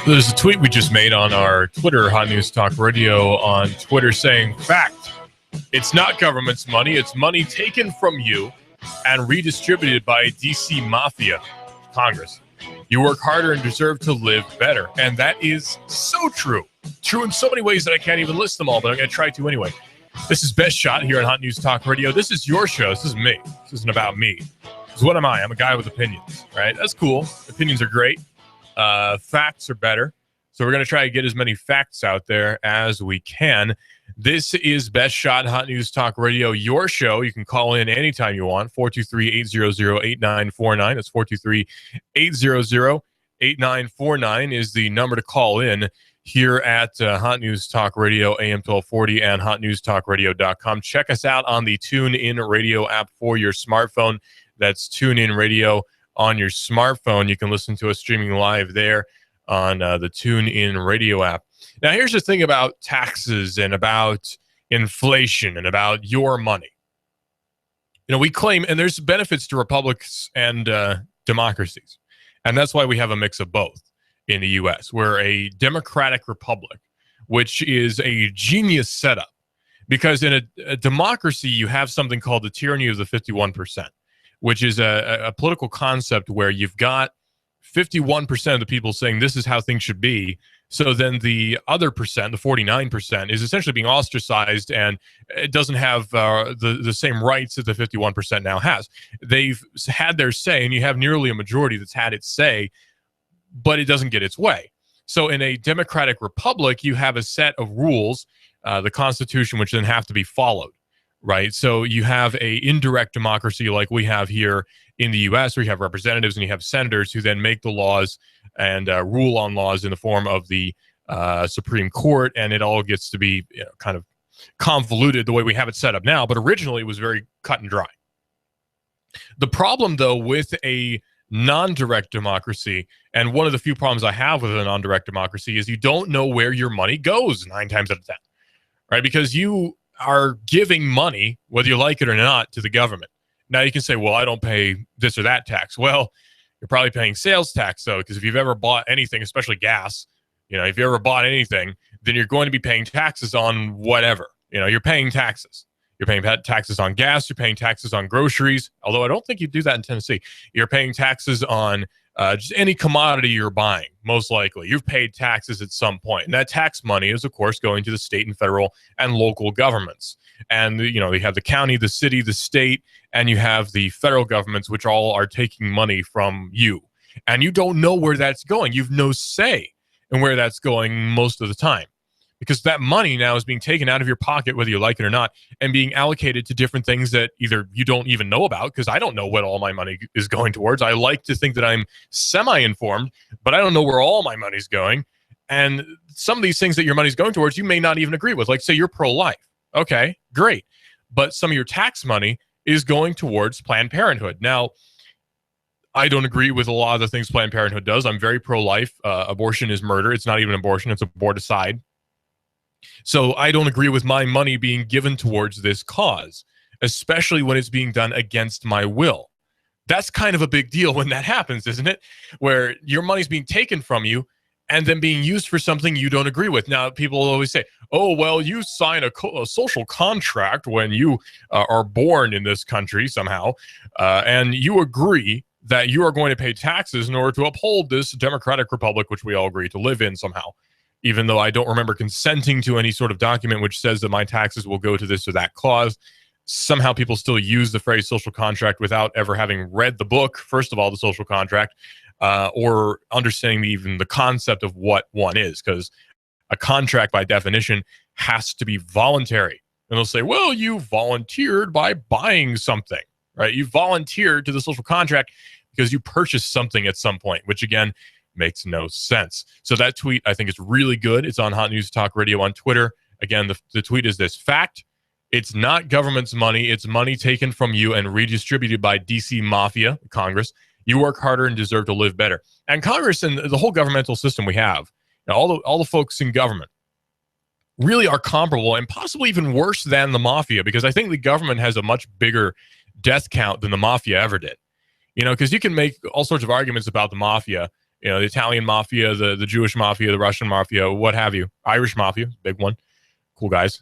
There's a tweet we just made on our Twitter, Hot News Talk Radio, on Twitter saying, fact, it's not government's money. It's money taken from you and redistributed by a D.C. mafia, Congress. You work harder and deserve to live better. And that is so true. True in so many ways that I can't even list them all, but I'm going to try to anyway. This is Best Shot here on Hot News Talk Radio. This is your show. This is me. This isn't about me. Because what am I? I'm a guy with opinions, right? That's cool. Opinions are great. Facts are better. So we're going to try to get as many facts out there as we can. This is Best Shot Hot News Talk Radio, your show. You can call in anytime you want, 423-800-8949. That's 423-800-8949 is the number to call in here at Hot News Talk Radio, AM 1240, and hotnewstalkradio.com. Check us out on the TuneIn Radio app for your smartphone. That's TuneIn Radio on your smartphone. You can listen to us streaming live there on the TuneIn Radio app. Now, here's the thing about taxes and about inflation and about your money. You know, we claim, and there's benefits to republics and democracies, and that's why we have a mix of both in the U.S. We're a democratic republic, which is a genius setup, because in a democracy, you have something called the tyranny of the 51%, which is a political concept where you've got 51% of the people saying this is how things should be. So then the other percent, the 49%, is essentially being ostracized, and it doesn't have the same rights that the 51% now has. They've had their say, and you have nearly a majority that's had its say, but it doesn't get its way. So in a democratic republic, you have a set of rules, the Constitution, which then have to be followed, right? So you have a indirect democracy like we have here in the U.S., where you have representatives and you have senators who then make the laws and rule on laws in the form of the Supreme Court, and it all gets to be kind of convoluted the way we have it set up now, but originally it was very cut and dry. The problem, though, with a non-direct democracy, and one of the few problems I have with a non-direct democracy, is you don't know where your money goes 9 times out of 10, right? Because you are giving money, whether you like it or not, to the government. Now you can say, well, I don't pay this or that tax. Well, you're probably paying sales tax, though, because if you've ever bought anything, especially gas, if you ever bought anything, then you're going to be paying taxes on whatever. You're paying taxes. You're paying taxes on gas. You're paying taxes on groceries, although I don't think you do that in Tennessee. You're paying taxes on just any commodity you're buying, most likely. You've paid taxes at some point. And that tax money is, of course, going to the state and federal and local governments. And, you have the county, the city, the state, and you have the federal governments, which all are taking money from you. And you don't know where that's going. You've no say in where that's going most of the time, because that money now is being taken out of your pocket, whether you like it or not, and being allocated to different things that either you don't even know about, because I don't know what all my money is going towards. I like to think that I'm semi-informed, but I don't know where all my money's going. And some of these things that your money's going towards, you may not even agree with. Like, say you're pro-life. Okay, great. But some of your tax money is going towards Planned Parenthood. Now, I don't agree with a lot of the things Planned Parenthood does. I'm very pro-life. Abortion is murder. It's not even abortion. It's aborticide. So I don't agree with my money being given towards this cause, especially when it's being done against my will. That's kind of a big deal when that happens, isn't it? Where your money's being taken from you and then being used for something you don't agree with. Now, people always say, oh, well, you sign a social contract when you are born in this country somehow, and you agree that you are going to pay taxes in order to uphold this democratic republic, which we all agree to live in somehow, even though I don't remember consenting to any sort of document which says that my taxes will go to this or that clause. Somehow people still use the phrase social contract without ever having read the book, first of all, the social contract, or understanding even the concept of what one is, because a contract by definition has to be voluntary. And they'll say, well, you volunteered by buying something, right? You volunteered to the social contract because you purchased something at some point, which again makes no sense. So that tweet I think is really good. It's on Hot News Talk Radio on Twitter. Again, the tweet is this: fact, it's not government's money. It's money taken from you and redistributed by DC mafia, Congress. You work harder and deserve to live better. And Congress and the whole governmental system we have, all the folks in government really are comparable and possibly even worse than the mafia, because I think the government has a much bigger death count than the mafia ever did. Because you can make all sorts of arguments about the mafia, You know, the Italian mafia, the Jewish mafia, the Russian mafia, what have you. Irish mafia, big one. Cool guys.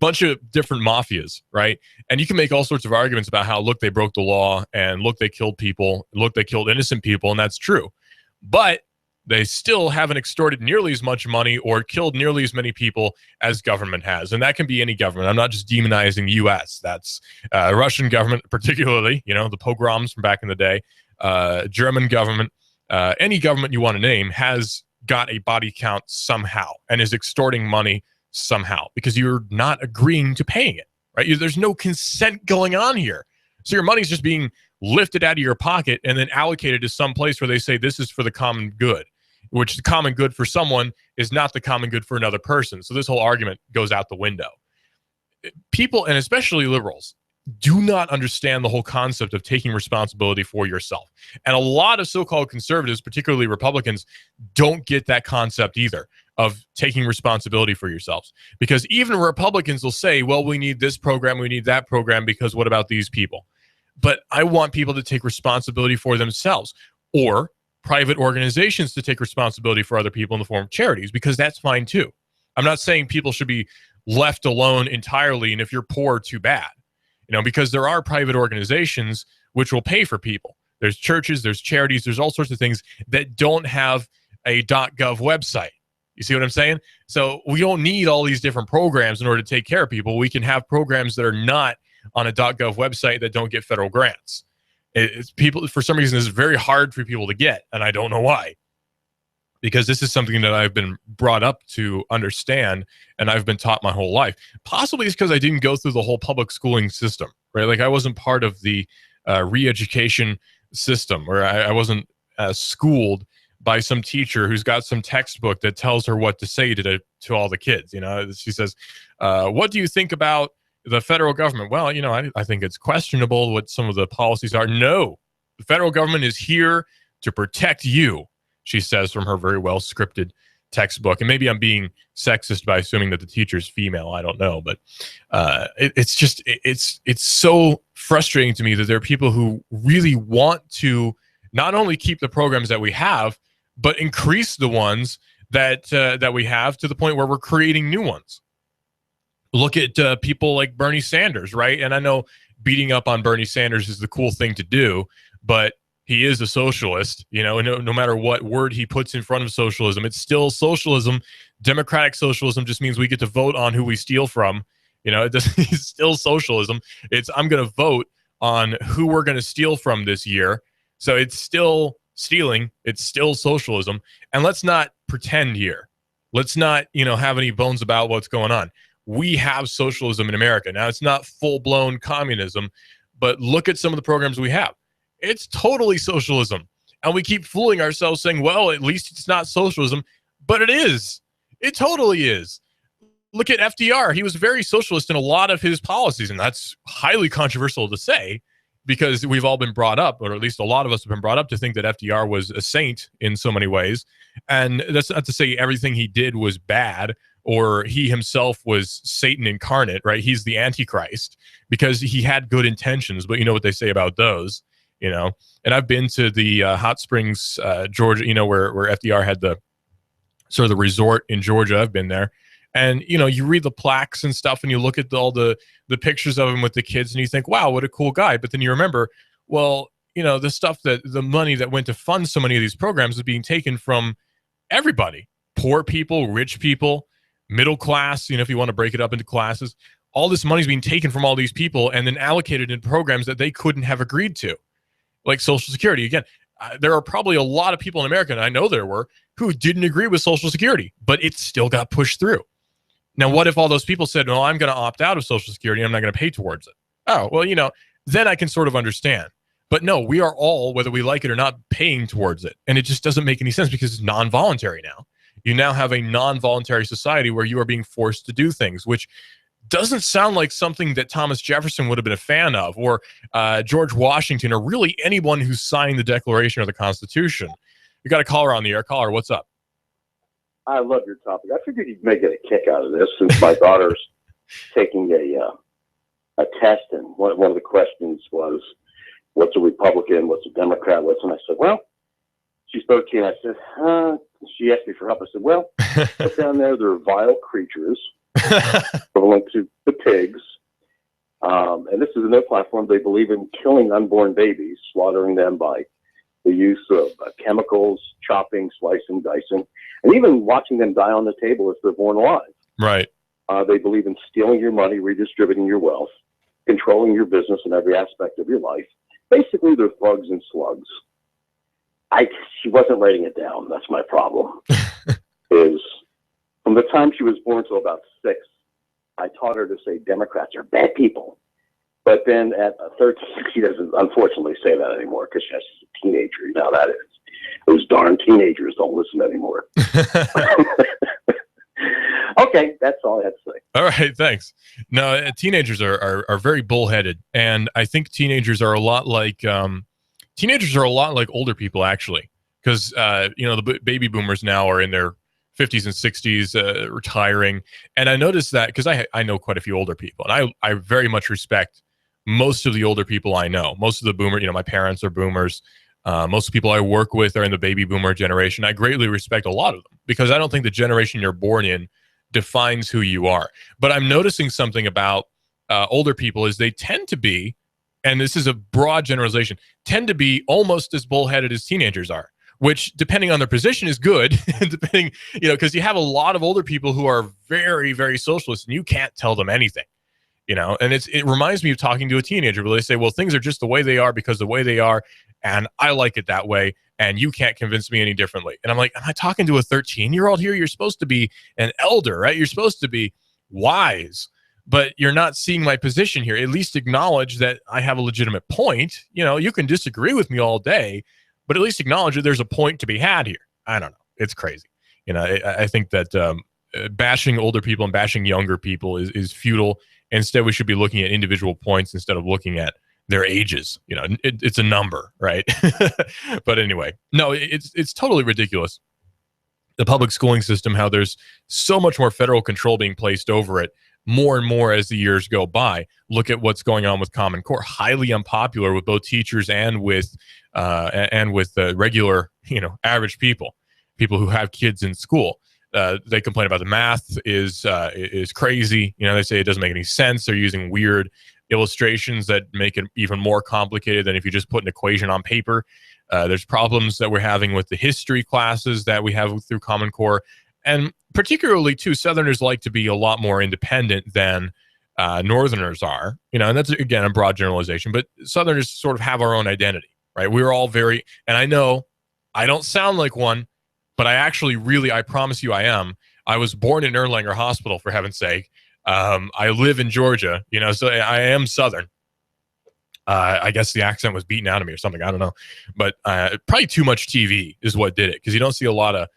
Bunch of different mafias, right? And you can make all sorts of arguments about how, look, they broke the law, and look, they killed people, look, they killed innocent people, and that's true. But they still haven't extorted nearly as much money or killed nearly as many people as government has. And that can be any government. I'm not just demonizing the U.S. That's Russian government, particularly, you know, the pogroms from back in the day, German government, any government you want to name has got a body count somehow and is extorting money somehow because you're not agreeing to paying it, right? There's no consent going on here. So your money's just being lifted out of your pocket and then allocated to some place where they say this is for the common good, which the common good for someone is not the common good for another person. So this whole argument goes out the window. People, and especially liberals, do not understand the whole concept of taking responsibility for yourself. And a lot of so-called conservatives, particularly Republicans, don't get that concept either of taking responsibility for yourselves. Because even Republicans will say, well, we need this program, we need that program, because what about these people? But I want people to take responsibility for themselves, or private organizations to take responsibility for other people in the form of charities, because that's fine too. I'm not saying people should be left alone entirely, and if you're poor, too bad. You know, because there are private organizations which will pay for people. There's churches, there's charities, there's all sorts of things that don't have a .gov website. You see what I'm saying? So we don't need all these different programs in order to take care of people. We can have programs that are not on a .gov website that don't get federal grants. It's people, for some reason, it's very hard for people to get, and I don't know why. Because this is something that I've been brought up to understand, and I've been taught my whole life. Possibly it's because I didn't go through the whole public schooling system, right? Like I wasn't part of the re-education system, or I wasn't schooled by some teacher who's got some textbook that tells her what to say to all the kids. You know, she says, what do you think about the federal government? Well, you know, I think it's questionable what some of the policies are. No, the federal government is here to protect you, she says from her very well scripted textbook. And maybe I'm being sexist by assuming that the teacher's female. I don't know, but it's so frustrating to me that there are people who really want to not only keep the programs that we have, but increase the ones that we have to the point where we're creating new ones. Look at people like Bernie Sanders, right? And I know beating up on Bernie Sanders is the cool thing to do, but he is a socialist, you know, no matter what word he puts in front of socialism, it's still socialism. Democratic socialism just means we get to vote on who we steal from. You know, it's still socialism. It's I'm going to vote on who we're going to steal from this year. So it's still stealing. It's still socialism. And let's not pretend here. Let's not, you know, have any bones about what's going on. We have socialism in America. Now, it's not full-blown communism, but look at some of the programs we have. It's totally socialism. And we keep fooling ourselves saying, well, at least it's not socialism. But it is. It totally is. Look at FDR. He was very socialist in a lot of his policies. And that's highly controversial to say because we've all been brought up, or at least a lot of us have been brought up to think that FDR was a saint in so many ways. And that's not to say everything he did was bad or he himself was Satan incarnate, right? He's the Antichrist because he had good intentions. But you know what they say about those. You know, and I've been to the Hot Springs, Georgia, you know, where FDR had the sort of the resort in Georgia. I've been there. And, you know, you read the plaques and stuff and you look at all the pictures of him with the kids and you think, wow, what a cool guy. But then you remember, well, you know, the money that went to fund so many of these programs is being taken from everybody, poor people, rich people, middle class, you know, if you want to break it up into classes, all this money is being taken from all these people and then allocated in programs that they couldn't have agreed to. Like Social Security. Again, there are probably a lot of people in America, and I know there were, who didn't agree with Social Security, but it still got pushed through. Now, what if all those people said, well, I'm going to opt out of Social Security, I'm not going to pay towards it? Oh, well, you know, then I can sort of understand. But no, we are all, whether we like it or not, paying towards it. And it just doesn't make any sense because it's non-voluntary now. You now have a non-voluntary society where you are being forced to do things, which doesn't sound like something that Thomas Jefferson would have been a fan of, or George Washington, or really anyone who signed the Declaration or the Constitution. We got a caller on the air. Caller, what's up? I love your topic. I figured you'd make it a kick out of this since my daughter's taking a test, and one of the questions was, what's a Republican, what's a Democrat, and I said, well, she spoke to me, and I said, she asked me for help. I said, well, put down there, they're vile creatures, equivalent to the pigs. And this is a no platform. They believe in killing unborn babies, slaughtering them by the use of chemicals, chopping, slicing, dicing, and even watching them die on the table if they're born alive. Right. They believe in stealing your money, redistributing your wealth, controlling your business in every aspect of your life. Basically, they're thugs and slugs. She wasn't writing it down. That's my problem. Is from the time she was born till about 6, I taught her to say Democrats are bad people. But then at 13, she doesn't unfortunately say that anymore because she's a teenager. Now that is. Those darn teenagers don't listen anymore. Okay, that's all I have to say. All right, thanks. No, teenagers are very bullheaded, and I think teenagers are a lot like older people, actually, because the baby boomers now are in their 50s and 60s, retiring, and I noticed that because I know quite a few older people, and I very much respect most of the older people I know. Most of the boomers, my parents are boomers. Most of the people I work with are in the baby boomer generation. I greatly respect a lot of them because I don't think the generation you're born in defines who you are. But I'm noticing something about older people is they tend to be, and this is a broad generalization, tend to be almost as bullheaded as teenagers are, which depending on their position is good, depending, because you have a lot of older people who are very, very socialist and you can't tell them anything. And it reminds me of talking to a teenager where they say, well, things are just the way they are because the way they are, and I like it that way, and you can't convince me any differently. And I'm like, am I talking to a 13-year-old here? You're supposed to be an elder, right? You're supposed to be wise, but you're not seeing my position here. At least acknowledge that I have a legitimate point. You can disagree with me all day, but at least acknowledge that there's a point to be had here. I don't know. It's crazy. I think that bashing older people and bashing younger people is futile. Instead, we should be looking at individual points instead of looking at their ages. It's a number, right? But anyway, no, it's totally ridiculous. The public schooling system, how there's so much more federal control being placed over it more and more as the years go by. Look at what's going on with Common Core, highly unpopular with both teachers and with regular, average people who have kids in school. They complain about the math is crazy. They say it doesn't make any sense. They're using weird illustrations that make it even more complicated than if you just put an equation on paper. There's problems that we're having with the history classes that we have through Common Core. And particularly, too, Southerners like to be a lot more independent than Northerners are. And that's, again, a broad generalization. But Southerners sort of have our own identity, right? We're all very, and I know I don't sound like one, but I actually I promise you I am. I was born in Erlanger Hospital, for heaven's sake. I live in Georgia, so I am Southern. I guess the accent was beaten out of me or something. I don't know. But probably too much TV is what did it, because you don't see a lot of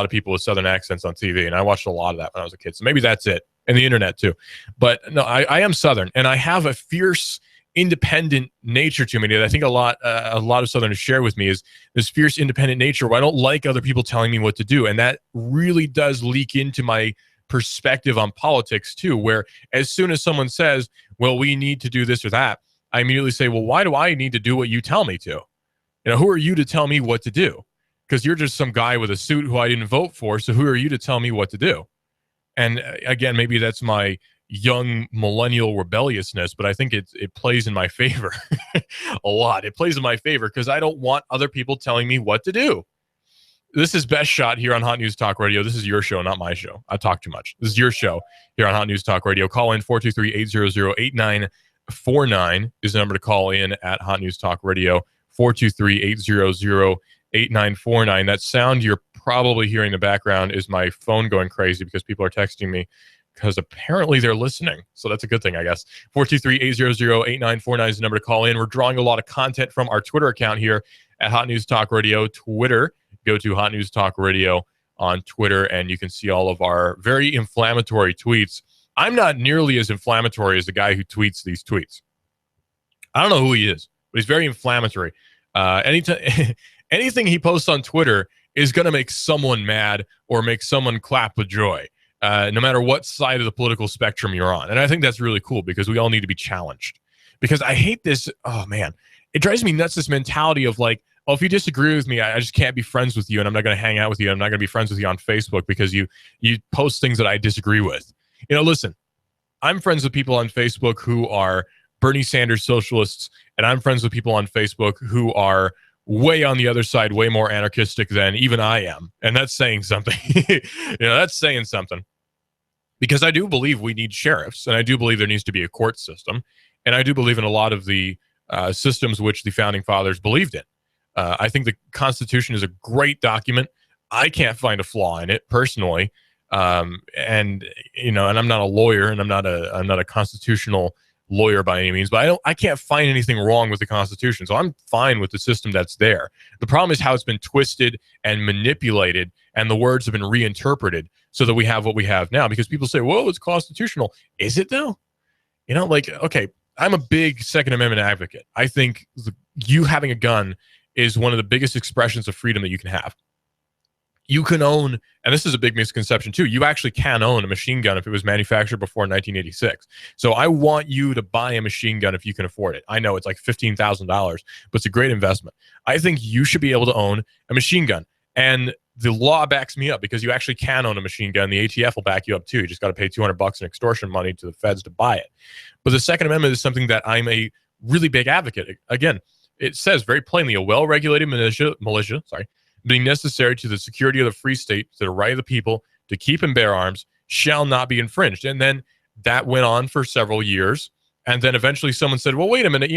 people with Southern accents on TV. And I watched a lot of that when I was a kid. So maybe that's it. And the internet, too. But no, I am Southern. And I have a fierce independent nature to me that I think a lot of Southerners share with me is this fierce independent nature where I don't like other people telling me what to do. And that really does leak into my perspective on politics too, where as soon as someone says, well, we need to do this or that, I immediately say, well, why do I need to do what you tell me to? Who are you to tell me what to do? Because you're just some guy with a suit who I didn't vote for. So who are you to tell me what to do? And again, maybe that's my young millennial rebelliousness, but I think it plays in my favor a lot. It plays in my favor because I don't want other people telling me what to do. This is Best Shot here on Hot News Talk Radio. This is your show, not my show. I talk too much. This is your show here on Hot News Talk Radio. Call in 423-800-8949 is the number to call in at Hot News Talk Radio. 423-800-8949. That sound you're probably hearing in the background is my phone going crazy because people are texting me because apparently they're listening. So that's a good thing, I guess. 423-800-8949 is the number to call in. We're drawing a lot of content from our Twitter account here at Hot News Talk Radio. Twitter, go to Hot News Talk Radio on Twitter, and you can see all of our very inflammatory tweets. I'm not nearly as inflammatory as the guy who tweets these tweets. I don't know who he is, but he's very inflammatory. Anything he posts on Twitter is going to make someone mad or make someone clap with joy. No matter what side of the political spectrum you're on. And I think that's really cool because we all need to be challenged. Because I hate this, oh man, it drives me nuts, this mentality of like, oh, if you disagree with me, I just can't be friends with you, and I'm not going to hang out with you. I'm not going to be friends with you on Facebook because you post things that I disagree with. Listen, I'm friends with people on Facebook who are Bernie Sanders socialists, and I'm friends with people on Facebook who are way on the other side, way more anarchistic than even I am. And that's saying something. That's saying something. Because I do believe we need sheriffs, and I do believe there needs to be a court system, and I do believe in a lot of the systems which the founding fathers believed in. I think the Constitution is a great document. I can't find a flaw in it personally, and I'm not a lawyer, and I'm not a constitutional lawyer by any means, but I can't find anything wrong with the Constitution, so I'm fine with the system that's there. The problem is how it's been twisted and manipulated, and the words have been reinterpreted so that we have what we have now. Because people say, "Whoa, it's constitutional." Is it though? Okay, I'm a big Second Amendment advocate. I think you having a gun is one of the biggest expressions of freedom that you can have. You can own, and this is a big misconception too, you actually can own a machine gun if it was manufactured before 1986. So I want you to buy a machine gun if you can afford it. I know it's like $15,000, but it's a great investment. I think you should be able to own a machine gun. And the law backs me up because you actually can own a machine gun. The ATF will back you up too. You just got to pay $200 in extortion money to the feds to buy it. But the Second Amendment is something that I'm a really big advocate. Again, it says very plainly, a well-regulated militia, being necessary to the security of the free state, to the right of the people to keep and bear arms, shall not be infringed. And then that went on for several years. And then eventually someone said, well, wait a minute,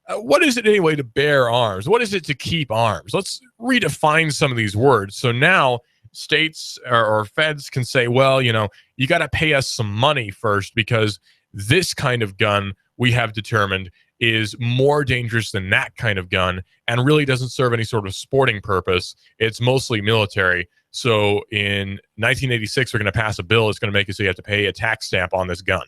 what is it anyway to bear arms? What is it to keep arms? Let's redefine some of these words. So now states or feds can say, well, you got to pay us some money first because this kind of gun we have determined is more dangerous than that kind of gun and really doesn't serve any sort of sporting purpose. It's mostly military. So in 1986, we're going to pass a bill that's going to make it so you have to pay a tax stamp on this gun.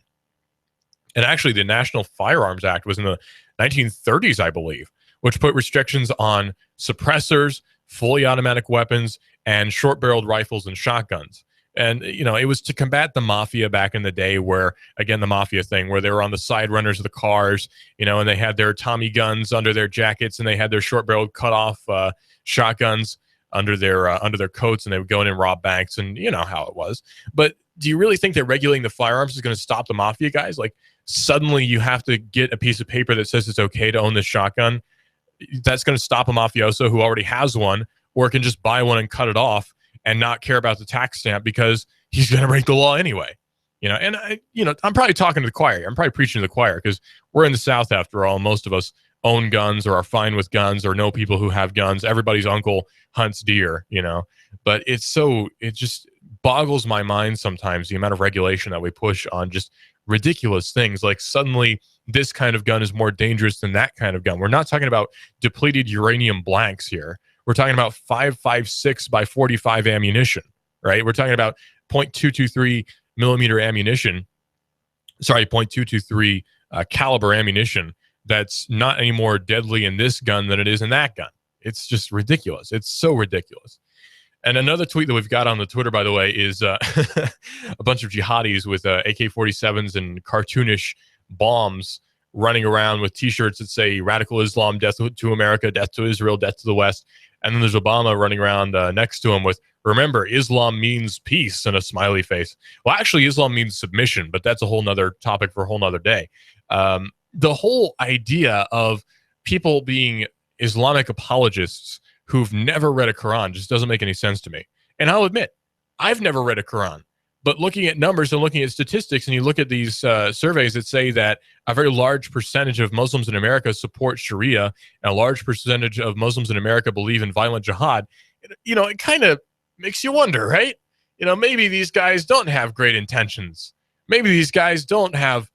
And actually, the National Firearms Act was in the 1930s, I believe, which put restrictions on suppressors, fully automatic weapons, and short-barreled rifles and shotguns. And, it was to combat the mafia back in the day where, again, the mafia thing, where they were on the side runners of the cars, and they had their Tommy guns under their jackets, and they had their short-barreled cut-off shotguns under their coats, and they would go in and rob banks, and you know how it was. But do you really think that regulating the firearms is going to stop the mafia guys? Like, suddenly you have to get a piece of paper that says it's okay to own this shotgun. That's going to stop a mafioso who already has one, or can just buy one and cut it off and not care about the tax stamp because he's going to break the law anyway. And I'm probably talking to the choir. I'm probably preaching to the choir because we're in the South after all. Most of us own guns or are fine with guns or know people who have guns. Everybody's uncle hunts deer, but it just boggles my mind sometimes, the amount of regulation that we push on just ridiculous things. Like suddenly this kind of gun is more dangerous than that kind of gun. We're not talking about depleted uranium blanks here. We're talking about 5.56 by 45 ammunition, right? We're talking about 0.223 millimeter ammunition. 0.223 caliber ammunition that's not any more deadly in this gun than it is in that gun. It's just ridiculous. It's so ridiculous. And another tweet that we've got on the Twitter, by the way, is a bunch of jihadis with AK-47s and cartoonish bombs running around with T-shirts that say "Radical Islam, death to America, death to Israel, death to the West." And then there's Obama running around next to him with, "Remember, Islam means peace," and a smiley face. Well, actually, Islam means submission, but that's a whole nother topic for a whole nother day. The whole idea of people being Islamic apologists who've never read a Quran just doesn't make any sense to me. And I'll admit, I've never read a Quran. But looking at numbers and looking at statistics, and you look at these surveys that say that a very large percentage of Muslims in America support Sharia, and a large percentage of Muslims in America believe in violent jihad, it kind of makes you wonder, right? Maybe these guys don't have great intentions. Maybe these guys don't have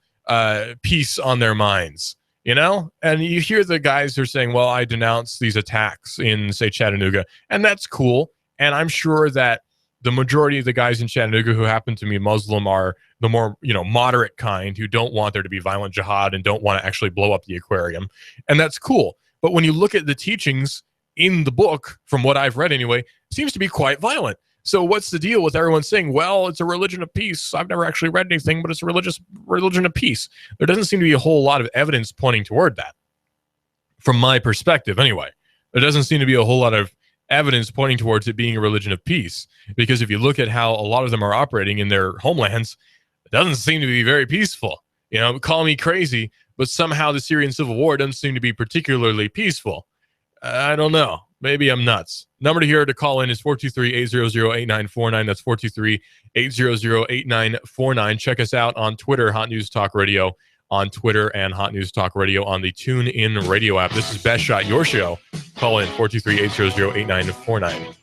peace on their minds, And you hear the guys who are saying, well, I denounce these attacks in, say, Chattanooga, and that's cool. And I'm sure that the majority of the guys in Chattanooga who happen to be Muslim are the more, moderate kind who don't want there to be violent jihad and don't want to actually blow up the aquarium. And that's cool. But when you look at the teachings in the book, from what I've read anyway, it seems to be quite violent. So what's the deal with everyone saying, well, it's a religion of peace? I've never actually read anything, but it's a religion of peace. There doesn't seem to be a whole lot of evidence pointing toward that, from my perspective anyway. There doesn't seem to be a whole lot of evidence pointing towards it being a religion of peace, because if you look at how a lot of them are operating in their homelands, it doesn't seem to be very peaceful. Call me crazy, but somehow the Syrian civil war doesn't seem to be particularly peaceful. I don't know. Maybe I'm nuts. Number to call in is 423-800-8949. That's 423-800-8949. Check us out on Twitter, Hot News Talk Radio on Twitter, and Hot News Talk Radio on the TuneIn Radio app. This is Best Shot, your show. Call in 423-800-8949.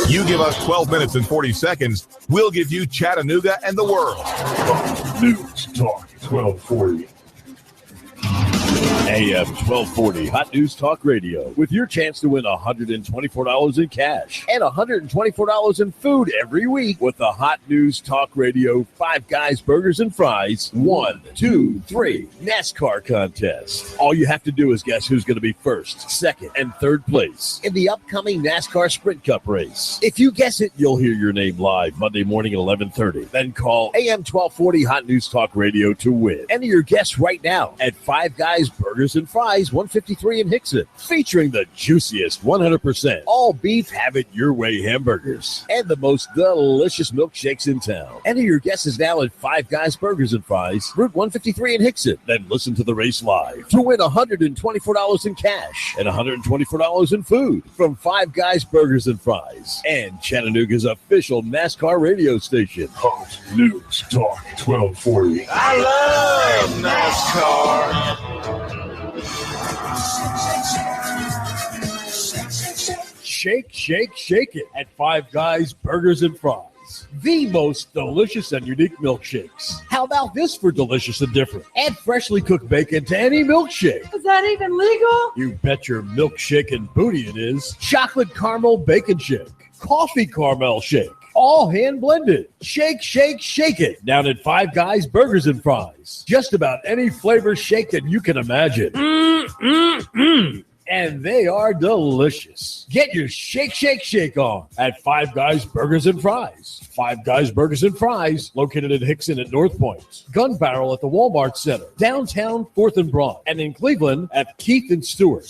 You give us 12 minutes and 40 seconds, we'll give you Chattanooga and the world. News Talk 1240. AM 1240 Hot News Talk Radio, with your chance to win $124 in cash and $124 in food every week with the Hot News Talk Radio 5 Guys Burgers and Fries 1, 2, 3 NASCAR contest. All you have to do is guess who's going to be first, second, and third place in the upcoming NASCAR Sprint Cup race. If you guess it, you'll hear your name live Monday morning at 11:30. Then call AM 1240 Hot News Talk Radio to win. Enter your guess right now at 5 Guys Burgers and Fries, 153 in Hickson, featuring the juiciest 100% all beef, have it your way hamburgers and the most delicious milkshakes in town. Enter your guesses now at 5 Guys Burgers and Fries, Route 153 in Hickson. Then listen to the race live to win $124 in cash and $124 in food from 5 Guys Burgers and Fries and Chattanooga's official NASCAR radio station. Hot News Talk 1240. I love NASCAR. Shake, shake, shake it at 5 Guys Burgers and Fries. The most delicious and unique milkshakes. How about this for delicious and different? Add freshly cooked bacon to any milkshake. Is that even legal? You bet your milkshake and booty it is. Chocolate caramel bacon shake. Coffee caramel shake. All hand blended. Shake, shake, shake it. Down at 5 Guys Burgers and Fries. Just about any flavor shake that you can imagine. And they are delicious. Get your shake, shake, shake on at 5 Guys Burgers and Fries. 5 Guys Burgers and Fries, located in Hickson at North Point. Gun Barrel at the Walmart Center. Downtown 4th and Broad. And in Cleveland at Keith and Stewart.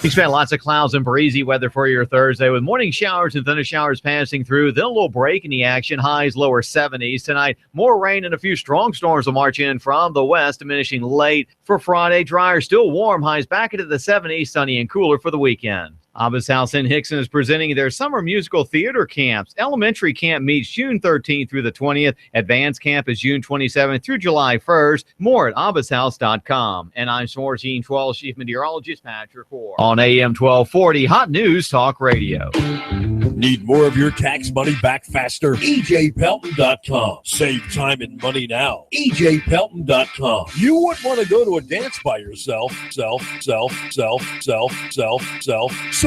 Expect lots of clouds and breezy weather for your Thursday with morning showers and thunder showers passing through. Then a little break in the action. Highs lower 70s. Tonight, more rain and a few strong storms will march in from the west, diminishing late. For Friday, drier, still warm. Highs back into the 70s, sunny and cooler for the weekend. Abbas House in Hickson is presenting their summer musical theater camps. Elementary camp meets June 13th through the 20th. Advanced camp is June 27th through July 1st. More at abbashouse.com. And I'm Swartine 12 Chief Meteorologist Patrick Orr on AM 1240 Hot News Talk Radio. Need more of your tax money back faster? EJPelton.com. Save time and money now. EJPelton.com. You wouldn't want to go to a dance by yourself. So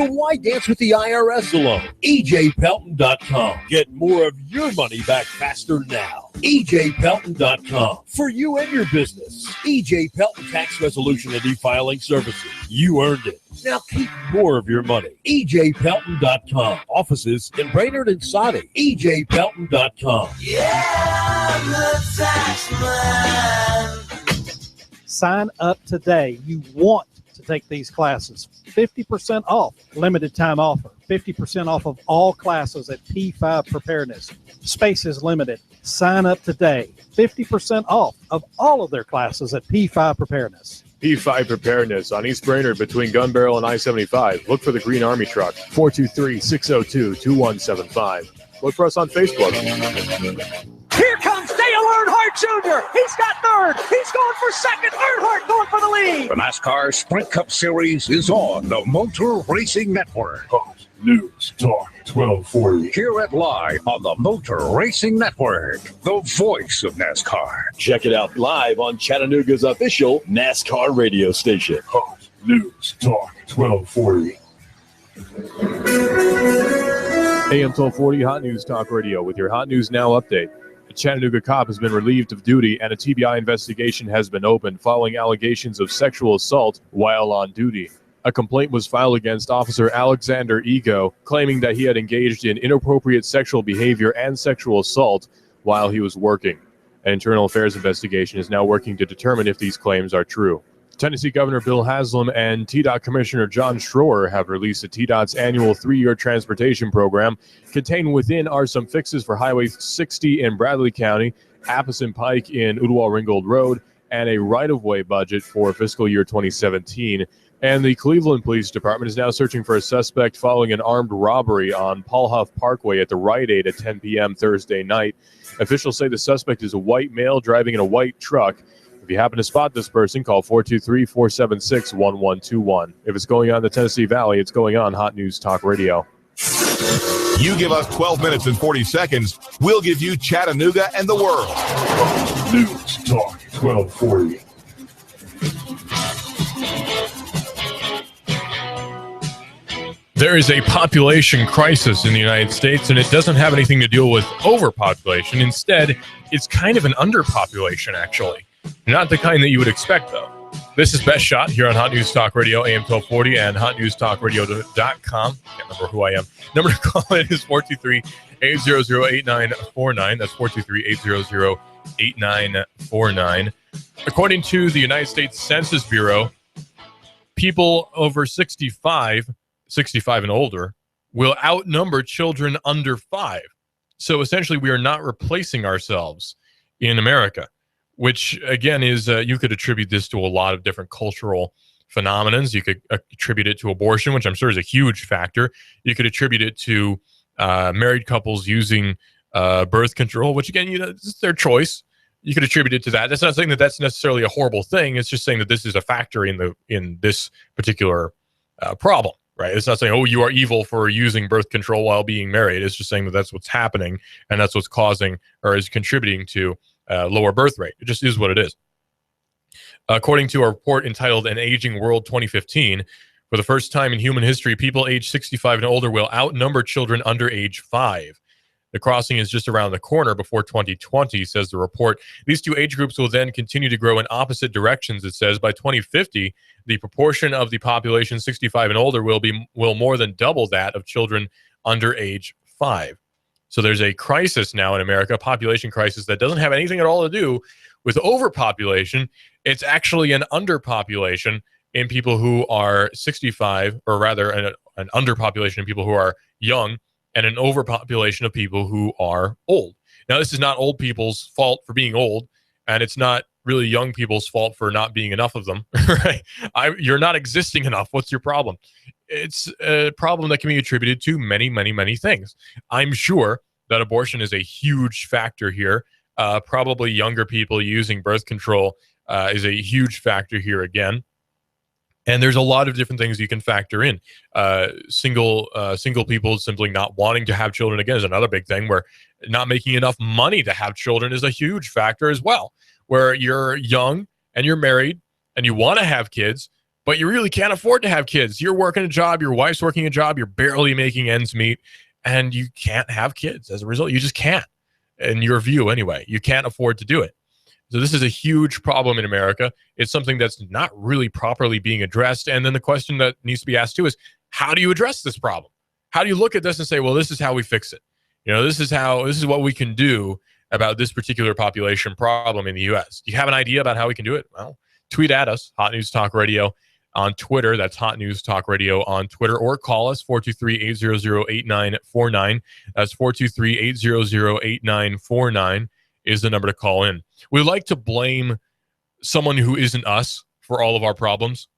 why dance with the IRS alone? EJPelton.com. Get more of your money back faster now. EJPelton.com. For you and your business. EJ Pelton Tax Resolution and E-Filing Services. You earned it. Now keep more of your money. EJPelton.com. Offices in Brainerd and Saudi. EJPelton.com. Yeah, I'm the tax man. Sign up today. You want to take these classes. 50% off. Limited time offer. 50% off of all classes at P5 Preparedness. Space is limited. Sign up today. 50% off of all of their classes at P5 Preparedness. P5 Preparedness on East Brainerd between Gun Barrel and I-75. Look for the Green Army truck, 423-602-2175. Look for us on Facebook. Here comes Dale Earnhardt Jr. He's got third. He's going for second. Earnhardt going for the lead. The NASCAR Sprint Cup Series is on the Motor Racing Network. Hot News Talk 1240. Hear it live on the Motor Racing Network, the voice of NASCAR. Check it out live on Chattanooga's official NASCAR radio station. Hot News Talk 1240. AM 1240 Hot News Talk Radio with your Hot News Now update. A Chattanooga cop has been relieved of duty and a TBI investigation has been opened following allegations of sexual assault while on duty. A complaint was filed against Officer Alexander Ego, claiming that he had engaged in inappropriate sexual behavior and sexual assault while he was working. An internal affairs investigation is now working to determine if these claims are true. Tennessee Governor Bill Haslam and TDOT Commissioner John Schroer have released a TDOT's annual 3-year transportation program. Contained within are some fixes for Highway 60 in Bradley County, Appleton Pike in Ooltewah-Ringgold Road, and a right-of-way budget for fiscal year 2017. And the Cleveland Police Department is now searching for a suspect following an armed robbery on Paul Huff Parkway at the Rite Aid at 10 p.m. Thursday night. Officials say the suspect is a white male driving in a white truck. If you happen to spot this person, call 423-476-1121. If it's going on in the Tennessee Valley, it's going on Hot News Talk Radio. You give us 12 minutes and 40 seconds, we'll give you Chattanooga and the world. News Talk 1240. There is a population crisis in the United States, and it doesn't have anything to do with overpopulation. Instead, it's kind of an underpopulation, actually. Not the kind that you would expect, though. This is Best Shot here on Hot News Talk Radio, AM 1240, and hotnewstalkradio.com. Can't remember who I am. Number to call in is 423-800-8949. That's 423-800-8949. According to the United States Census Bureau, people over 65 and older, will outnumber children under 5. So essentially, we are not replacing ourselves in America, which, again, is you could attribute this to a lot of different cultural phenomenons. You could attribute it to abortion, which I'm sure is a huge factor. You could attribute it to married couples using birth control, which, again, it's their choice. You could attribute it to that. That's not saying that that's necessarily a horrible thing. It's just saying that this is a factor in this particular problem, right? It's not saying, oh, you are evil for using birth control while being married. It's just saying that that's what's happening, and that's what's causing or is contributing to lower birth rate. It just is what it is. According to a report entitled An Aging World 2015, for the first time in human history, people age 65 and older will outnumber children under age 5. The crossing is just around the corner before 2020, says the report. These two age groups will then continue to grow in opposite directions, it says. By 2050, the proportion of the population 65 and older will more than double that of children under age 5. So there's a crisis now in America, a population crisis that doesn't have anything at all to do with overpopulation. It's actually an underpopulation in people who are 65, or rather an underpopulation in people who are young, and an overpopulation of people who are old. Now, this is not old people's fault for being old, and it's not really young people's fault for not being enough of them, right? You're not existing enough. What's your problem? It's a problem that can be attributed to many, many, many things. I'm sure that abortion is a huge factor here. Probably younger people using birth control is a huge factor here again. And there's a lot of different things you can factor in. Single people simply not wanting to have children, again, is another big thing, where not making enough money to have children is a huge factor as well, where you're young and you're married and you want to have kids, but you really can't afford to have kids. You're working a job, your wife's working a job, you're barely making ends meet, and you can't have kids. As a result, you just can't. In your view, anyway, you can't afford to do it. So this is a huge problem in America. It's something that's not really properly being addressed. And then the question that needs to be asked too is, how do you address this problem? How do you look at this and say, well, this is how we fix it? This is what we can do about this particular population problem in the U.S. Do you have an idea about how we can do it? Well, tweet at us, Hot News Talk Radio on Twitter. That's Hot News Talk Radio on Twitter, or call us 423-800-8949. That's 423-800-8949 is the number to call in. We like to blame someone who isn't us for all of our problems.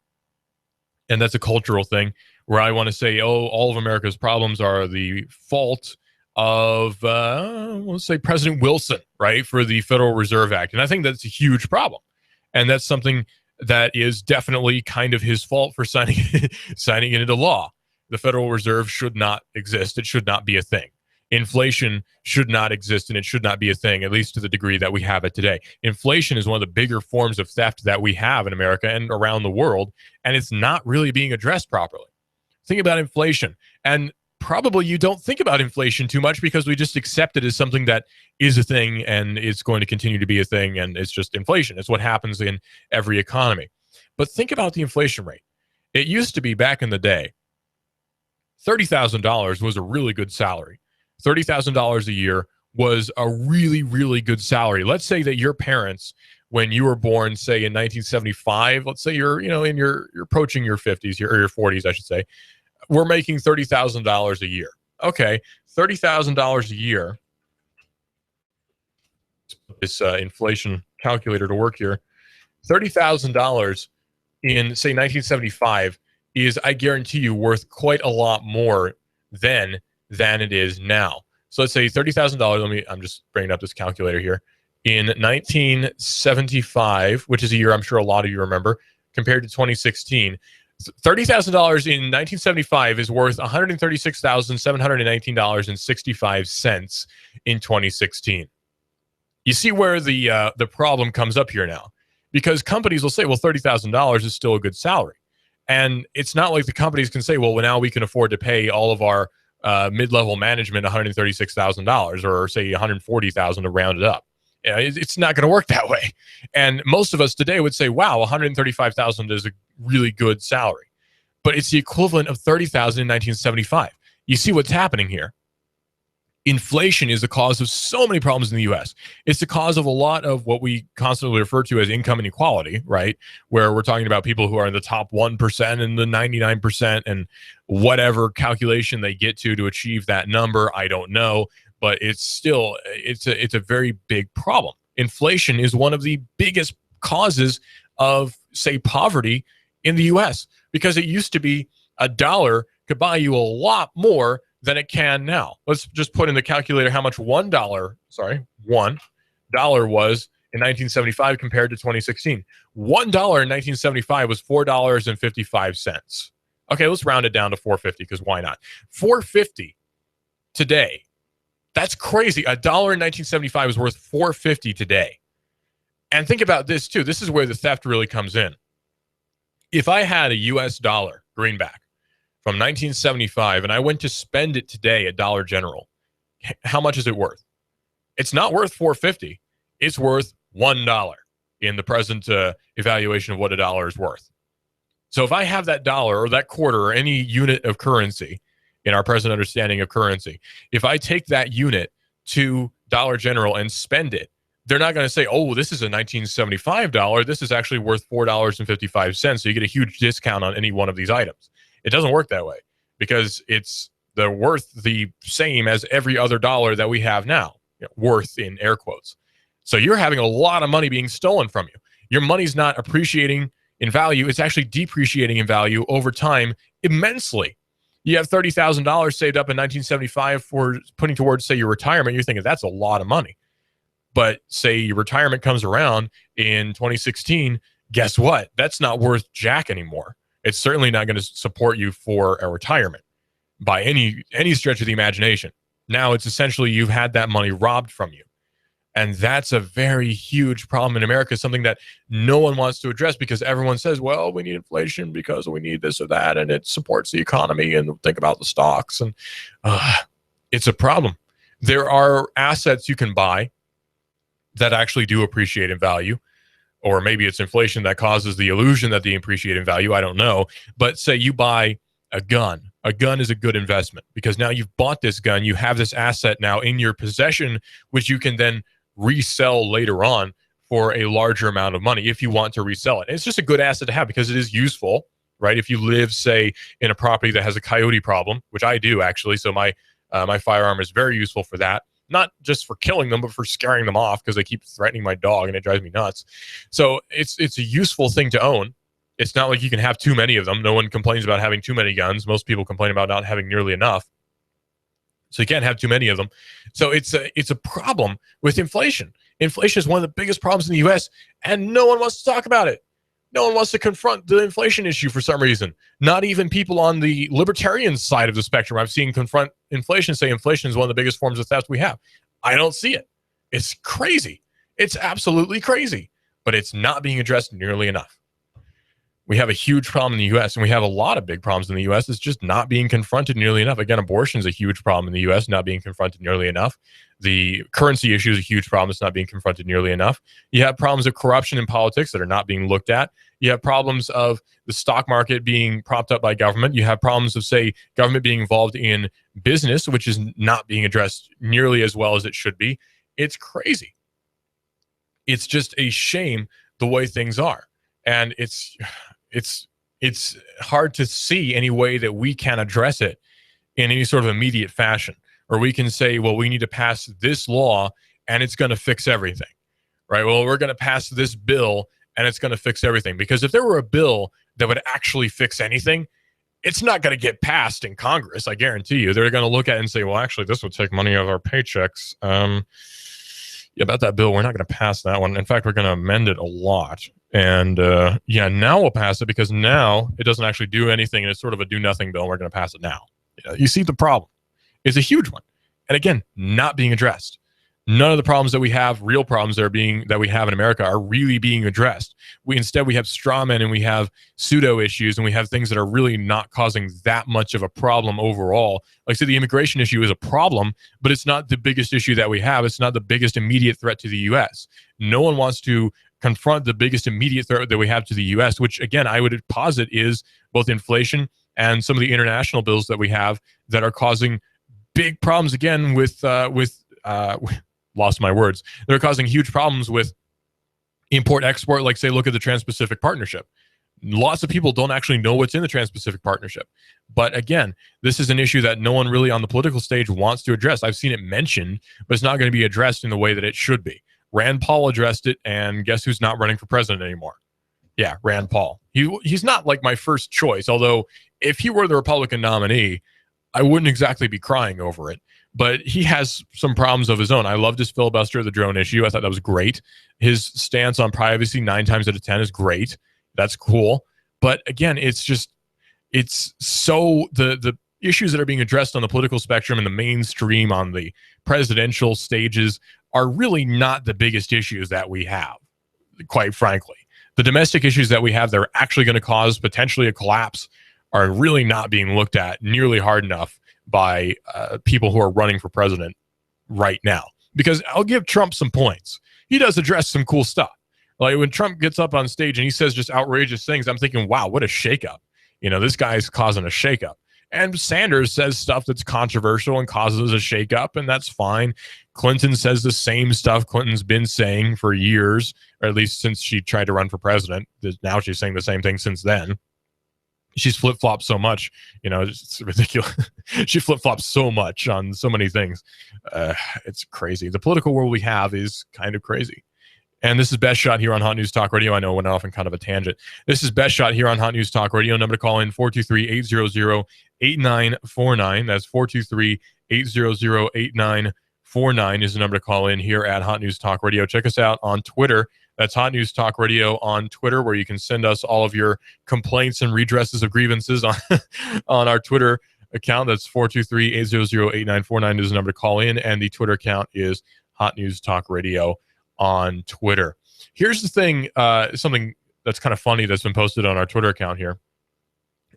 And that's a cultural thing, where I want to say, all of America's problems are the fault of, let's say, President Wilson, right, for the Federal Reserve Act. And I think that's a huge problem. And that's something that is definitely kind of his fault for signing it into law. The Federal Reserve should not exist. It should not be a thing. Inflation should not exist, and it should not be a thing, at least to the degree that we have it today. Inflation is one of the bigger forms of theft that we have in America and around the world, and it's not really being addressed properly. Think about inflation. And probably you don't think about inflation too much because we just accept it as something that is a thing and it's going to continue to be a thing, and it's just inflation. It's what happens in every economy. But think about the inflation rate. It used to be back in the day, $30,000 was a really good salary. $30,000 a year was a really, really good salary. Let's say that your parents, when you were born, say in 1975, let's say you're approaching your 50s, or your 40s, I should say, we're making $30,000 a year. Okay, $30,000 a year. This inflation calculator to work here. $30,000 in, say, 1975 is, I guarantee you, worth quite a lot more then than it is now. So let's say $30,000. I'm just bringing up this calculator here. In 1975, which is a year I'm sure a lot of you remember, compared to 2016, $30,000 in 1975 is worth $136,719.65 in 2016. You see where the problem comes up here now, because companies will say, well, $30,000 is still a good salary. And it's not like the companies can say, well, now we can afford to pay all of our mid-level management $136,000, or say $140,000 to round it up. It's not going to work that way. And most of us today would say, wow, $135,000 is a really good salary. But it's the equivalent of $30,000 in 1975. You see what's happening here. Inflation is the cause of so many problems in the U.S. It's the cause of a lot of what we constantly refer to as income inequality, right? Where we're talking about people who are in the top 1% and the 99% and whatever calculation they get to achieve that number. I don't know. But it's still, it's a very big problem. Inflation is one of the biggest causes of, say, poverty in the U.S. because it used to be $1 could buy you a lot more than it can now. Let's just put in the calculator how much $1 was in 1975 compared to 2016. $1 in 1975 was $4.55. Okay, let's round it down to $4.50 because why not? $4.50 today. That's crazy. $1 in 1975 is worth $4.50 today. And think about this too. This is where the theft really comes in. If I had a US dollar greenback from 1975 and I went to spend it today at Dollar General, how much is it worth? It's not worth $4.50. It's worth $1 in the present evaluation of what a dollar is worth. So if I have that dollar or that quarter or any unit of currency in our present understanding of currency, if I take that unit to Dollar General and spend it, they're not going to say, oh, this is a 1975 dollar. This is actually worth $4.55. So you get a huge discount on any one of these items. It doesn't work that way because it's worth the same as every other dollar that we have now, worth in air quotes. So you're having a lot of money being stolen from you. Your money's not appreciating in value. It's actually depreciating in value over time immensely. You have $30,000 saved up in 1975 for putting towards, say, your retirement. You're thinking that's a lot of money. But say your retirement comes around in 2016, guess what? That's not worth jack anymore. It's certainly not going to support you for a retirement by any stretch of the imagination. Now it's essentially you've had that money robbed from you. And that's a very huge problem in America, something that no one wants to address because everyone says, well, we need inflation because we need this or that, and it supports the economy, and think about the stocks. And it's a problem. There are assets you can buy that actually do appreciate in value, or maybe it's inflation that causes the illusion that they appreciate in value. I don't know. But say you buy a gun. A gun is a good investment because now you've bought this gun. You have this asset now in your possession, which you can then resell later on for a larger amount of money if you want to resell it. And it's just a good asset to have because it is useful, right? If you live, say, in a property that has a coyote problem, which I do actually, so my firearm is very useful for that. Not just for killing them, but for scaring them off because they keep threatening my dog and it drives me nuts. So it's a useful thing to own. It's not like you can have too many of them. No one complains about having too many guns. Most people complain about not having nearly enough. So you can't have too many of them. So it's a problem with inflation. Inflation is one of the biggest problems in the U.S., and no one wants to talk about it. No one wants to confront the inflation issue for some reason. Not even people on the libertarian side of the spectrum I've seen confront inflation, say inflation is one of the biggest forms of theft we have. I don't see it. It's crazy. It's absolutely crazy. But it's not being addressed nearly enough. We have a huge problem in the U.S., and we have a lot of big problems in the U.S. It's just not being confronted nearly enough. Again, abortion is a huge problem in the U.S., not being confronted nearly enough. The currency issue is a huge problem. It's not being confronted nearly enough. You have problems of corruption in politics that are not being looked at. You have problems of the stock market being propped up by government. You have problems of, say, government being involved in business, which is not being addressed nearly as well as it should be. It's crazy. It's just a shame the way things are. And it's hard to see any way that we can address it in any sort of immediate fashion, or we can say, well, we need to pass this law and it's going to fix everything, right? Well, we're going to pass this bill and it's going to fix everything. Because if there were a bill that would actually fix anything, it's not going to get passed in Congress. I guarantee you. They're going to look at it and say, well, actually, this would take money out of our paychecks. Yeah, about that bill, we're not going to pass that one. In fact, we're going to amend it a lot. And now we'll pass it because now it doesn't actually do anything. And it's sort of a do nothing bill. And we're going to pass it now. You see the problem. It's a huge one. And again, not being addressed. None of the problems that we have, real problems that we have in America, are really being addressed. Instead we have straw men and we have pseudo issues and we have things that are really not causing that much of a problem overall. Like I said, the immigration issue is a problem, but it's not the biggest issue that we have. It's not the biggest immediate threat to the U.S. No one wants to confront the biggest immediate threat that we have to the U.S., which again, I would posit is both inflation and some of the international bills that we have that are causing big problems again with lost my words. They're causing huge problems with import-export. Like, say, look at the Trans-Pacific Partnership. Lots of people don't actually know what's in the Trans-Pacific Partnership. But again, this is an issue that no one really on the political stage wants to address. I've seen it mentioned, but it's not going to be addressed in the way that it should be. Rand Paul addressed it, and guess who's not running for president anymore? Yeah, Rand Paul. He's not like my first choice, although if he were the Republican nominee, I wouldn't exactly be crying over it. But he has some problems of his own. I loved his filibuster of the drone issue. I thought that was great. His stance on privacy 9 times out of 10 is great. That's cool. But again, the issues that are being addressed on the political spectrum and the mainstream on the presidential stages are really not the biggest issues that we have, quite frankly. The domestic issues that we have that are actually going to cause potentially a collapse are really not being looked at nearly hard enough by people who are running for president right now. Because I'll give Trump some points. He does address some cool stuff. Like when Trump gets up on stage and he says just outrageous things, I'm thinking, wow, what a shakeup. This guy's causing a shakeup. And Sanders says stuff that's controversial and causes a shakeup, and that's fine. Clinton says the same stuff Clinton's been saying for years, or at least since she tried to run for president. Now she's saying the same thing since then. She's flip-flopped so much, it's ridiculous. She flip-flops so much on so many things. It's crazy. The political world we have is kind of crazy. And this is Best Shot here on Hot News Talk Radio. I know I went off in kind of a tangent. This is Best Shot here on Hot News Talk Radio. Number to call in, 423-800-8949. That's 423-800-8949 is the number to call in here at Hot News Talk Radio. Check us out on Twitter. That's Hot News Talk Radio on Twitter, where you can send us all of your complaints and redresses of grievances on our Twitter account. That's 423-800-8949 is the number to call in, and the Twitter account is Hot News Talk Radio on Twitter. Here's the thing, something that's kind of funny that's been posted on our Twitter account here.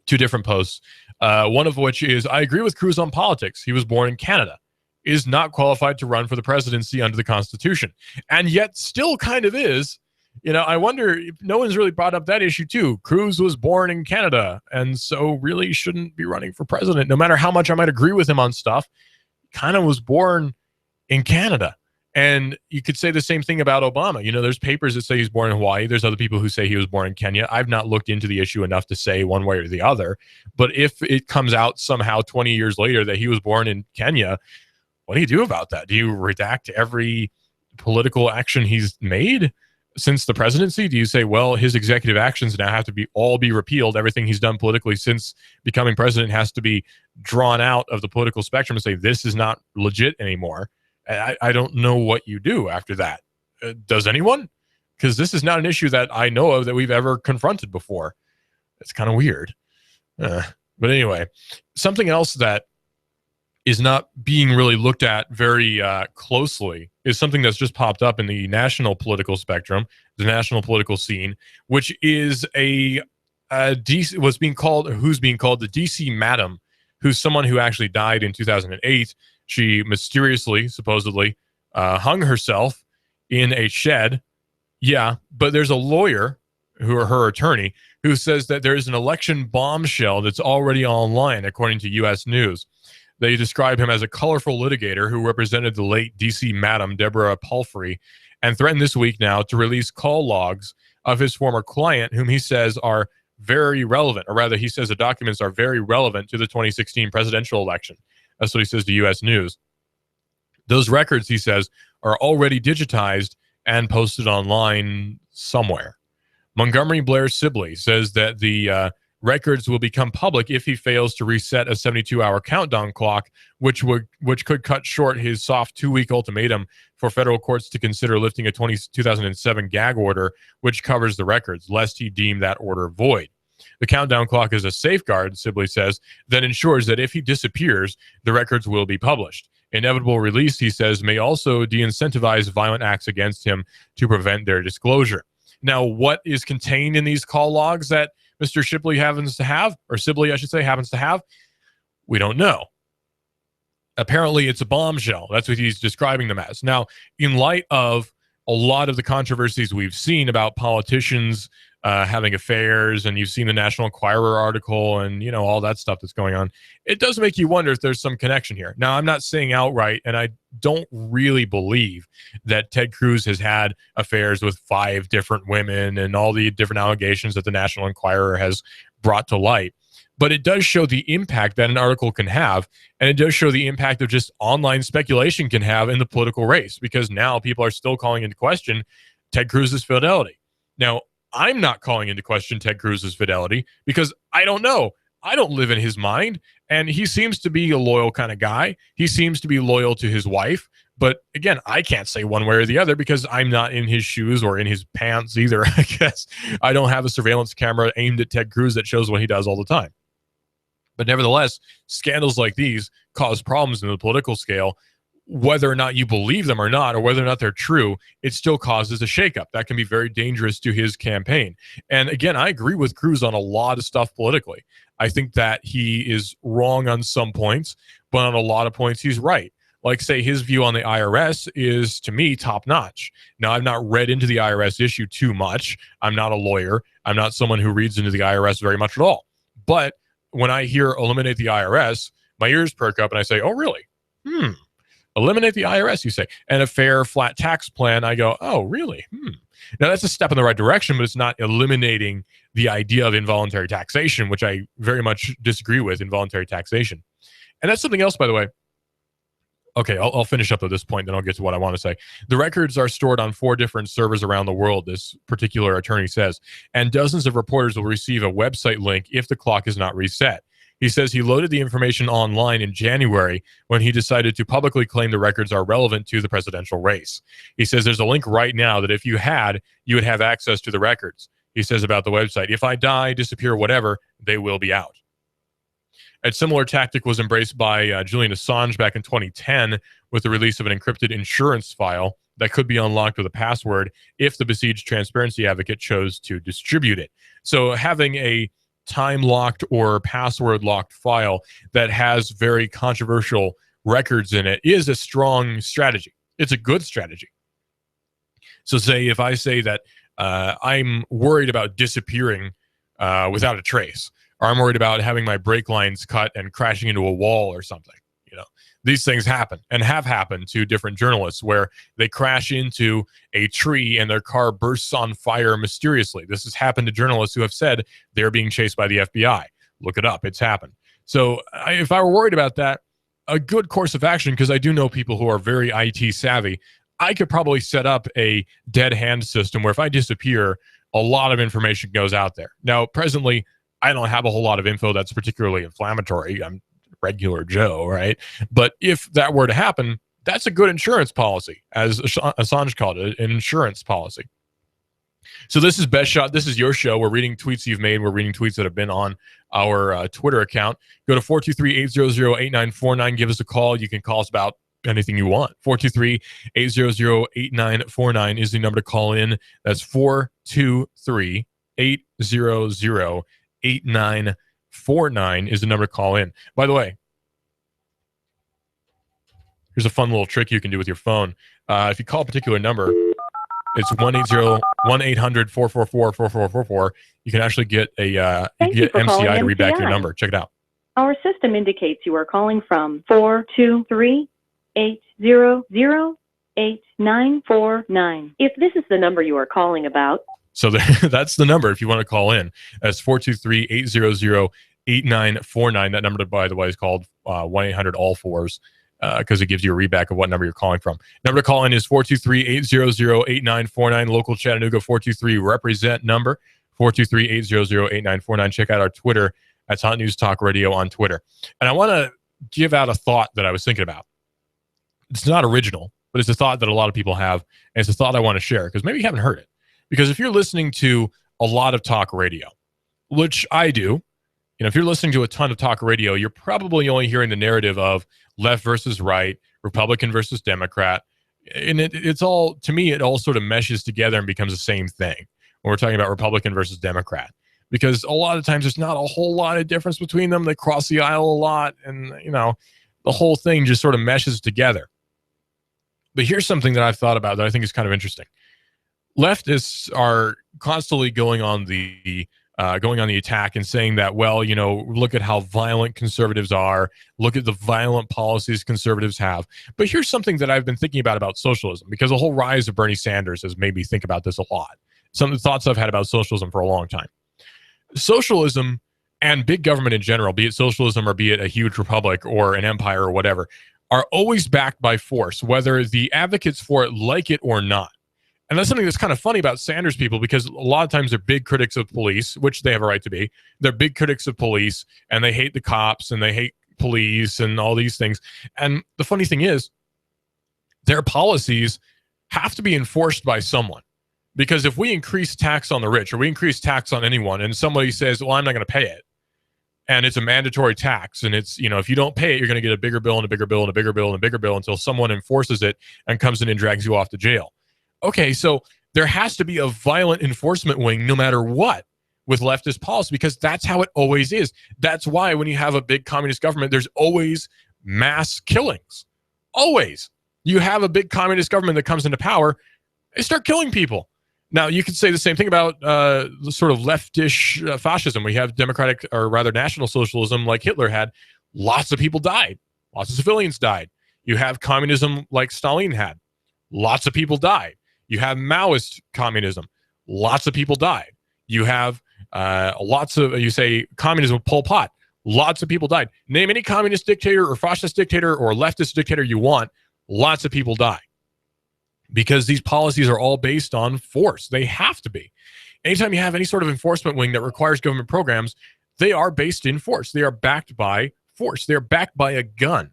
2 different posts. One of which is, I agree with Cruz on politics. He was born in Canada. Is not qualified to run for the presidency under the Constitution, and yet still kind of is. I wonder if no one's really brought up that issue too. Cruz was born in Canada, and so really shouldn't be running for president, no matter how much I might agree with him on stuff. Kind of was born in Canada. And you could say the same thing about Obama. There's papers that say he's born in Hawaii. There's other people who say he was born in Kenya. I've not looked into the issue enough to say one way or the other. But if it comes out somehow 20 years later that he was born in Kenya, what do you do about that? Do you redact every political action he's made since the presidency? Do you say, well, his executive actions now have to all be repealed? Everything he's done politically since becoming president has to be drawn out of the political spectrum and say, this is not legit anymore. I don't know what you do after that. Does anyone? Because this is not an issue that I know of that we've ever confronted before. It's kind of weird. But anyway, something else that is not being really looked at very closely is something that's just popped up in the national political spectrum, the national political scene, which is a DC who's being called the DC Madam, who's someone who actually died in 2008. She mysteriously, supposedly, hung herself in a shed. Yeah, but there's a lawyer, her attorney, who says that there's an election bombshell that's already online, according to U.S. News. They describe him as a colorful litigator who represented the late D.C. Madam Deborah Palfrey and threatened this week now to release call logs of his former client, whom he says are very relevant, or rather he says the documents are very relevant to the 2016 presidential election. That's what he says to U.S. News. Those records, he says, are already digitized and posted online somewhere. Montgomery Blair Sibley says that the records will become public if he fails to reset a 72-hour countdown clock, which could cut short his soft 2-week ultimatum for federal courts to consider lifting a 2007 gag order, which covers the records, lest he deem that order void. The countdown clock is a safeguard, Sibley says, that ensures that if he disappears, the records will be published. Inevitable release, he says, may also de-incentivize violent acts against him to prevent their disclosure. Now, what is contained in these call logs that Mr. Sibley happens to have, or Sibley, I should say, happens to have? We don't know. Apparently, it's a bombshell. That's what he's describing them as. Now, in light of a lot of the controversies we've seen about politicians having affairs, and you've seen the National Enquirer article and, you know, all that stuff that's going on, it does make you wonder if there's some connection here. Now, I'm not saying outright, and I don't really believe that Ted Cruz has had affairs with 5 different women and all the different allegations that the National Enquirer has brought to light. But it does show the impact that an article can have, and it does show the impact of just online speculation can have in the political race, because now people are still calling into question Ted Cruz's fidelity. Now, I'm not calling into question Ted Cruz's fidelity because I don't know. I don't live in his mind, and he seems to be a loyal kind of guy. He seems to be loyal to his wife. But again, I can't say one way or the other because I'm not in his shoes or in his pants either. I guess I don't have a surveillance camera aimed at Ted Cruz that shows what he does all the time. But nevertheless, scandals like these cause problems in the political scale. Whether or not you believe them or not, or whether or not they're true, it still causes a shakeup. That can be very dangerous to his campaign. And again, I agree with Cruz on a lot of stuff politically. I think that he is wrong on some points, but on a lot of points, he's right. Like, say, his view on the IRS is, to me, top-notch. Now, I've not read into the IRS issue too much. I'm not a lawyer. I'm not someone who reads into the IRS very much at all. But when I hear eliminate the IRS, my ears perk up and I say, oh, really? Eliminate the IRS, you say, and a fair, flat tax plan. I go, oh, really? Now, that's a step in the right direction, but it's not eliminating the idea of involuntary taxation, which I very much disagree with, involuntary taxation. And that's something else, by the way. Okay, I'll finish up at this point, then I'll get to what I want to say. The records are stored on 4 different servers around the world, this particular attorney says, and dozens of reporters will receive a website link if the clock is not reset. He says he loaded the information online in January when he decided to publicly claim the records are relevant to the presidential race. He says there's a link right now that if you would have access to the records. He says about the website, if I die, disappear, whatever, they will be out. A similar tactic was embraced by Julian Assange back in 2010 with the release of an encrypted insurance file that could be unlocked with a password if the besieged transparency advocate chose to distribute it. So having a time-locked or password-locked file that has very controversial records in it is a strong strategy. It's a good strategy. So say if I say that I'm worried about disappearing without a trace, or I'm worried about having my brake lines cut and crashing into a wall or something, you know, these things happen and have happened to different journalists where they crash into a tree and their car bursts on fire mysteriously. This has happened to journalists who have said they're being chased by the FBI. Look it up. It's happened. So if I were worried about that, a good course of action, because I do know people who are very IT savvy, I could probably set up a dead hand system where if I disappear, a lot of information goes out there. Now, presently, I don't have a whole lot of info that's particularly inflammatory. I'm regular Joe, right? But if that were to happen, that's a good insurance policy, as Assange called it, an insurance policy. So this is Best Shot. This is your show. We're reading tweets you've made. We're reading tweets that have been on our Twitter account. Go to 423-800-8949. Give us a call. You can call us about anything you want. 423-800-8949 is the number to call in. That's 423-800-8949. 420-809-8949 is the number to call in. By the way, here's a fun little trick you can do with your phone. If you call a particular number, it's 1-800-444-4444. You can actually get a MCI to read back your number. Check it out. Our system indicates you are calling from 423-800-8949. If this is the number you are calling about. So that's the number if you want to call in. That's 423-800-8949. That number, by the way, is called 1-800-ALL-4s. Because it gives you a readback of what number you're calling from. Number to call in is 423-800-8949. Local Chattanooga 423 represent number 423-800-8949. Check out our Twitter. That's Hot News Talk Radio on Twitter. And I want to give out a thought that I was thinking about. It's not original, but it's a thought that a lot of people have, and it's a thought I want to share because maybe you haven't heard it. Because if you're listening to a lot of talk radio, which I do, if you're listening to a ton of talk radio, you're probably only hearing the narrative of left versus right, Republican versus Democrat. And it's all, to me, it all sort of meshes together and becomes the same thing when we're talking about Republican versus Democrat. Because a lot of times there's not a whole lot of difference between them. They cross the aisle a lot. And, the whole thing just sort of meshes together. But here's something that I've thought about that I think is kind of interesting. Leftists are constantly going on the attack and saying that, well, look at how violent conservatives are. Look at the violent policies conservatives have. But here's something that I've been thinking about socialism, because the whole rise of Bernie Sanders has made me think about this a lot. Some of the thoughts I've had about socialism for a long time. Socialism and big government in general, be it socialism or be it a huge republic or an empire or whatever, are always backed by force, whether the advocates for it like it or not. And that's something that's kind of funny about Sanders people, because a lot of times they're big critics of police, which they have a right to be. They're big critics of police, and they hate the cops, and they hate police, and all these things. And the funny thing is, their policies have to be enforced by someone. Because if we increase tax on the rich, or we increase tax on anyone, and somebody says, well, I'm not going to pay it, and it's a mandatory tax, and it's, if you don't pay it, you're going to get a bigger bill and a bigger bill and a bigger bill and a bigger bill until someone enforces it and comes in and drags you off to jail. Okay, so there has to be a violent enforcement wing no matter what with leftist policy, because that's how it always is. That's why when you have a big communist government, there's always mass killings. Always. You have a big communist government that comes into power, they start killing people. Now, you could say the same thing about the sort of leftish fascism. We have democratic, or rather national socialism like Hitler had. Lots of people died. Lots of civilians died. You have communism like Stalin had. Lots of people died. You have Maoist communism. Lots of people died. You have you say communism with Pol Pot. Lots of people died. Name any communist dictator or fascist dictator or leftist dictator you want. Lots of people die. Because these policies are all based on force. They have to be. Anytime you have any sort of enforcement wing that requires government programs, they are based in force. They are backed by force. They are backed by a gun,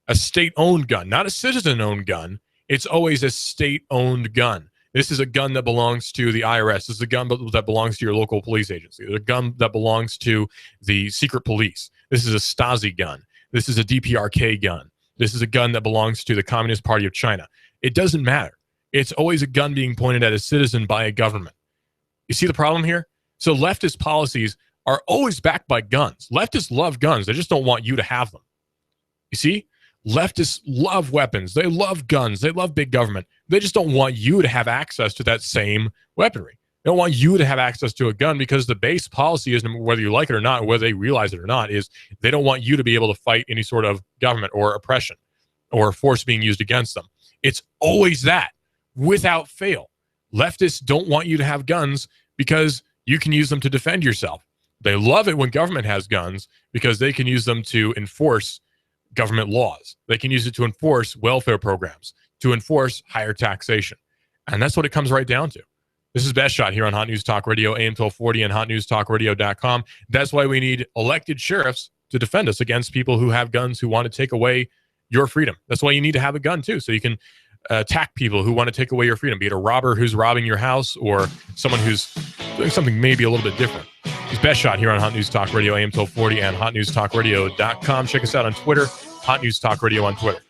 a state-owned gun, not a citizen-owned gun. It's always a state-owned gun. This is a gun that belongs to the IRS. This is a gun that belongs to your local police agency. It's a gun that belongs to the secret police. This is a Stasi gun. This is a DPRK gun. This is a gun that belongs to the Communist Party of China. It doesn't matter. It's always a gun being pointed at a citizen by a government. You see the problem here? So leftist policies are always backed by guns. Leftists love guns. They just don't want you to have them. You see? Leftists love weapons. They love guns. They love big government. They just don't want you to have access to that same weaponry. They don't want you to have access to a gun, because the base policy is, whether you like it or not, whether they realize it or not, is they don't want you to be able to fight any sort of government or oppression or force being used against them. It's always that, without fail. Leftists don't want you to have guns because you can use them to defend yourself. They love it when government has guns because they can use them to enforce government laws. They can use it to enforce welfare programs, to enforce higher taxation. And that's what it comes right down to. This is Best Shot here on Hot News Talk Radio, AM 1240 and hotnewstalkradio.com. That's why we need elected sheriffs to defend us against people who have guns, who want to take away your freedom. That's why you need to have a gun too, so you can attack people who want to take away your freedom, be it a robber who's robbing your house or someone who's doing something maybe a little bit different. It's Best Shot here on Hot News Talk Radio, AM 1240 and hotnewstalkradio.com. Check us out on Twitter, Hot News Talk Radio on Twitter.